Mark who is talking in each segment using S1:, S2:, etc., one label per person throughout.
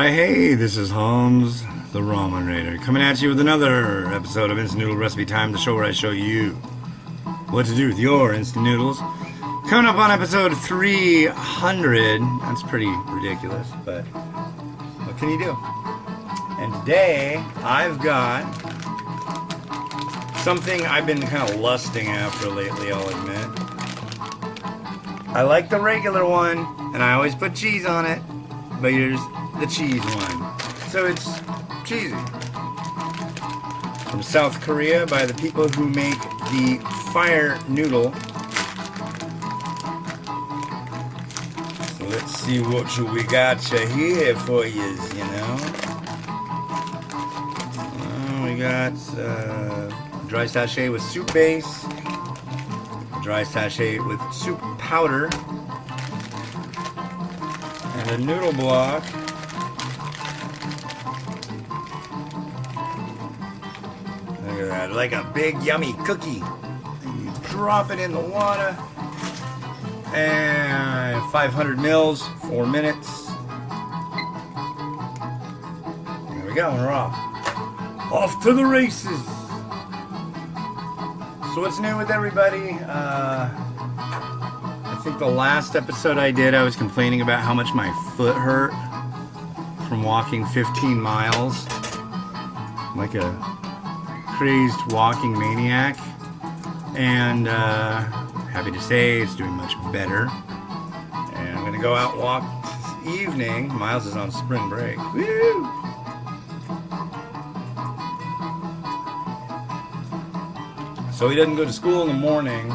S1: Why, hey, this is Hans, the Ramen Raider, coming at you with another episode of Instant Noodle Recipe Time, the show where I show you what to do with your instant noodles. Coming up on episode 300, that's pretty ridiculous, but what can you do? And today, I've got something I've been kind of lusting after lately, I'll admit. I like the regular one, and I always put cheese on it, but here's the cheese one. So it's cheesy. From South Korea by the people who make the fire noodle. So let's see what we got here for you know. We got dry sachet with soup base, dry sachet with soup powder, and a noodle block. Look at that, like a big yummy cookie. And you drop it in the water, and 500 mils, 4 minutes. There we go, we're off. Off to the races. So what's new with everybody? I think the last episode I did, I was complaining about how much my foot hurt from walking 15 miles. Like a crazed walking maniac. And happy to say it's doing much better. And I'm going to go out and walk this evening. Miles is on spring break. Woo! So he doesn't go to school in the morning,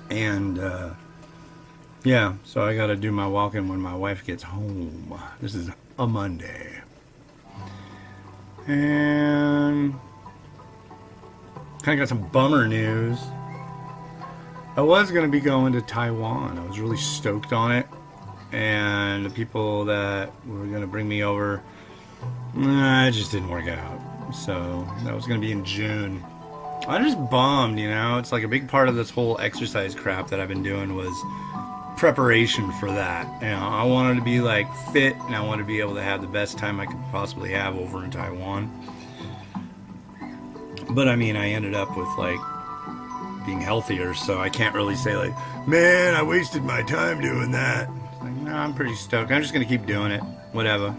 S1: and yeah, so I gotta do my walking when my wife gets home. This is a Monday, and kind of got some bummer news. I was gonna be going to Taiwan. I was really stoked on it, and the people that were gonna bring me over, it just didn't work out. So that was going to be in June. I'm just bummed, you know. It's like a big part of this whole exercise crap that I've been doing was preparation for that. You know, I wanted to be like fit, and I wanted to be able to have the best time I could possibly have over in Taiwan. But I mean, I ended up with like being healthier, so I can't really say like, man, I wasted my time doing that. It's like, no, I'm pretty stoked. I'm just going to keep doing it, whatever.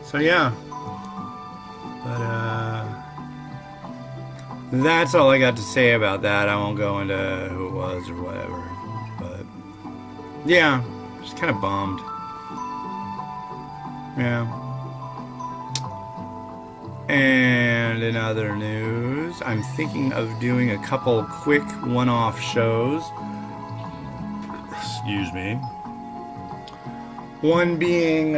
S1: So yeah. But that's all I got to say about that. I won't go into who it was or whatever. But yeah, just kind of bummed. Yeah. And in other news, I'm thinking of doing a couple quick one-off shows. Excuse me. One being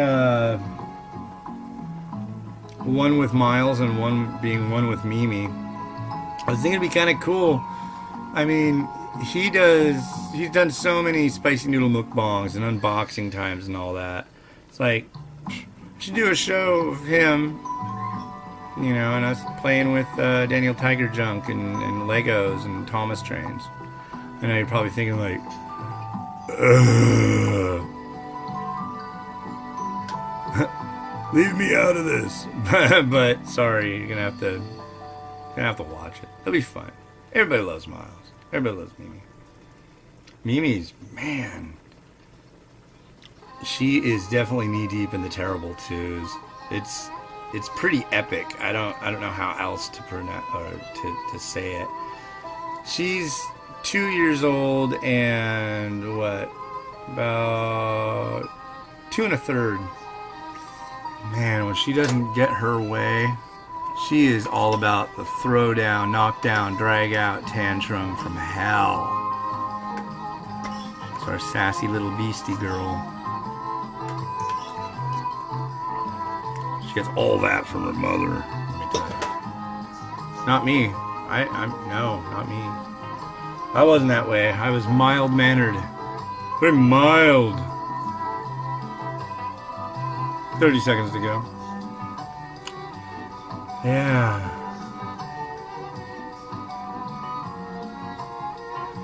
S1: one with Miles and one being one with Mimi. I was thinking it'd be kind of cool. I mean, he's done so many spicy noodle mukbangs and unboxing times and all that. It's like, I should do a show of him, you know, and us playing with Daniel Tiger Junk and Legos and Thomas Trains. I know you're probably thinking like, leave me out of this. But sorry, you're gonna have to watch it. It'll be fun. Everybody loves Miles. Everybody loves Mimi. Mimi's, man, she is definitely knee deep in the terrible twos. It's pretty epic. I don't know how else to pronounce or to say it. She's 2 years old and what, about 2 1/3. Man, when she doesn't get her way, she is all about the throw down, knock down, drag out tantrum from hell. It's our sassy little beastie girl. She gets all that from her mother. Let me tell you. Not me. No, not me. I wasn't that way. I was mild-mannered. Very mild. 30 seconds to go. Yeah.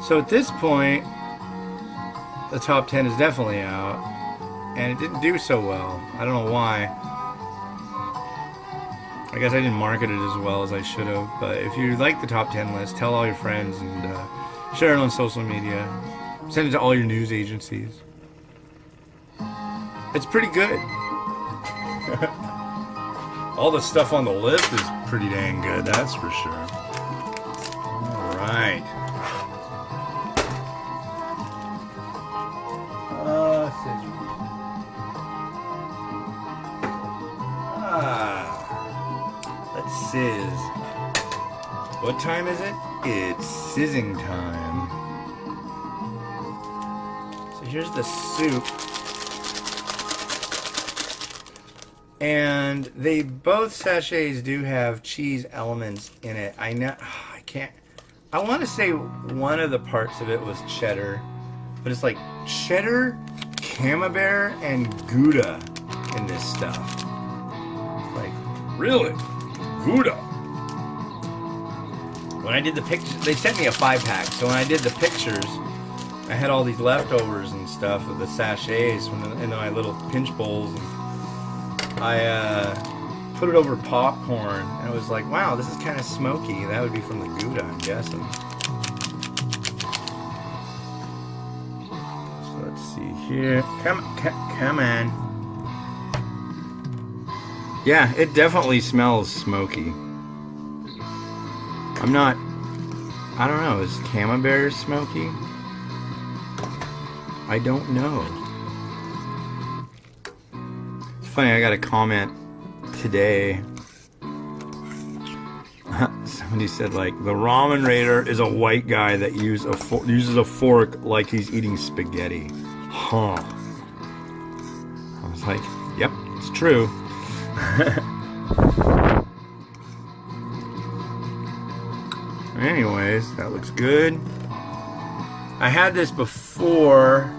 S1: So at this point, the top 10 is definitely out. and it didn't do so well. I don't know why. I guess I didn't market it as well as I should have. But if you like the top 10 list, tell all your friends and share it on social media. Send it to all your news agencies. It's pretty good. All the stuff on the list is pretty dang good, that's for sure. All right. Let's sizz. What time is it? It's sizzing time. So here's the soup. And they both sachets do have cheese elements in it. I know, I can't. I want to say one of the parts of it was cheddar, but it's like cheddar, camembert, and Gouda in this stuff. Like, really? Gouda? When I did the pictures, they sent me a 5-pack, so when I did the pictures, I had all these leftovers and stuff of the sachets in my little pinch bowls. And I put it over popcorn, and it was like, wow, this is kind of smoky. That would be from the Gouda, I'm guessing. So let's see here. Come on. Yeah, it definitely smells smoky. I don't know, is camembert smoky? I don't know. It's funny, I got a comment today. Somebody said, like, the ramen raider is a white guy that uses a fork like he's eating spaghetti. Huh. I was like, yep, it's true. Anyways, that looks good. I had this before.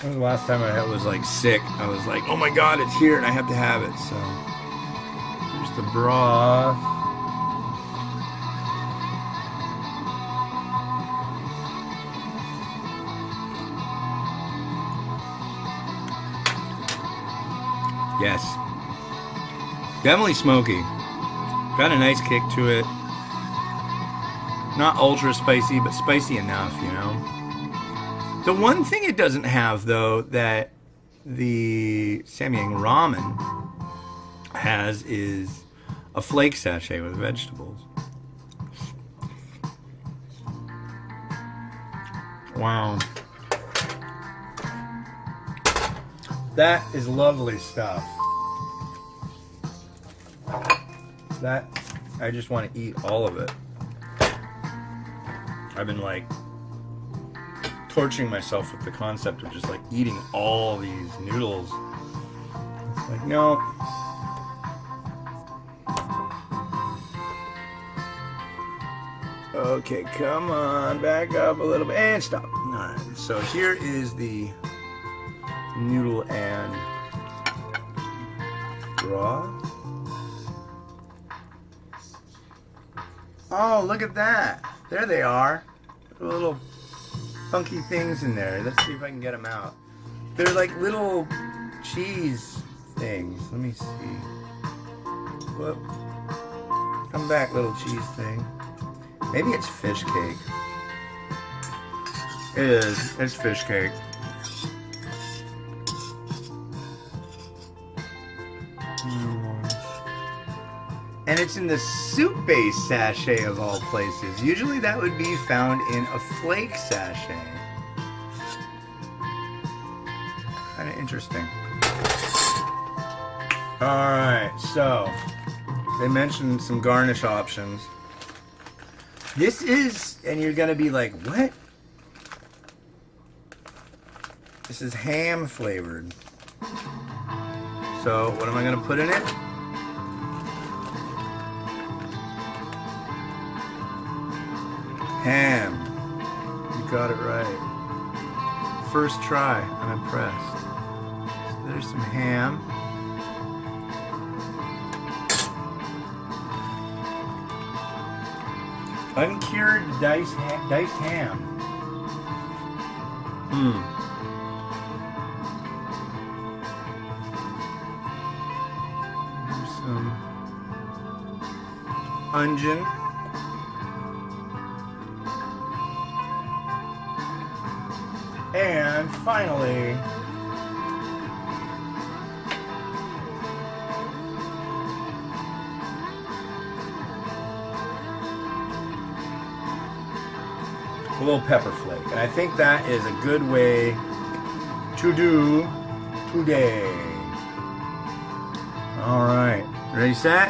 S1: When was the last time I was like sick? I was like, oh my god, it's here and I have to have it. So here's the broth. Yes. Definitely smoky. Got a nice kick to it. Not ultra spicy, but spicy enough, you know. The one thing it doesn't have, though, that the Samyang ramen has is a flake sachet with vegetables. Wow. That is lovely stuff. That, I just want to eat all of it. I've been like torturing myself with the concept of just like eating all these noodles. It's like, no. Okay, come on, back up a little bit and stop. Alright, so here is the noodle and broth. Oh, look at that. There they are. Little funky things in there. Let's see if I can get them out. They're like little cheese things. Let me see. Whoop. Come back, little cheese thing. Maybe it's fish cake. It is. It's fish cake. And it's in the soup-based sachet of all places. Usually that would be found in a flake sachet. Kind of interesting. Alright, so they mentioned some garnish options. This is, and you're going to be like, what? This is ham flavored. So what am I going to put in it? Ham. You got it right. First try. I'm impressed. So there's some ham. Uncured diced ham. some onion. And finally, a little pepper flake. And I think that is a good way to do today. All right, ready, set?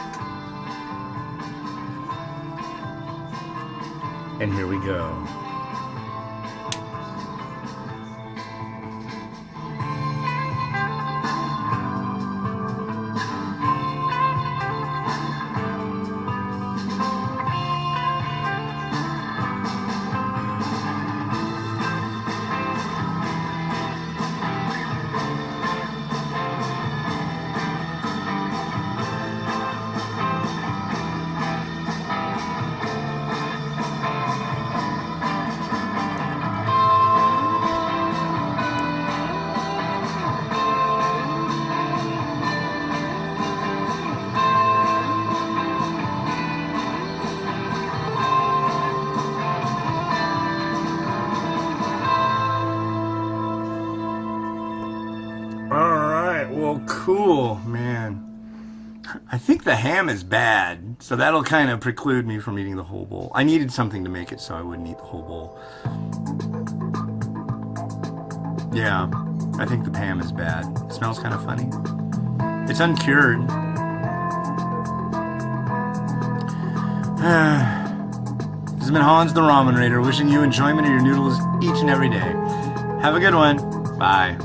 S1: And here we go. Well, cool, man. I think the ham is bad, so that'll kind of preclude me from eating the whole bowl. I needed something to make it so I wouldn't eat the whole bowl. Yeah, I think the ham is bad. It smells kind of funny. It's uncured. This has been Hans the Ramen Raider, wishing you enjoyment of your noodles each and every day. Have a good one. Bye.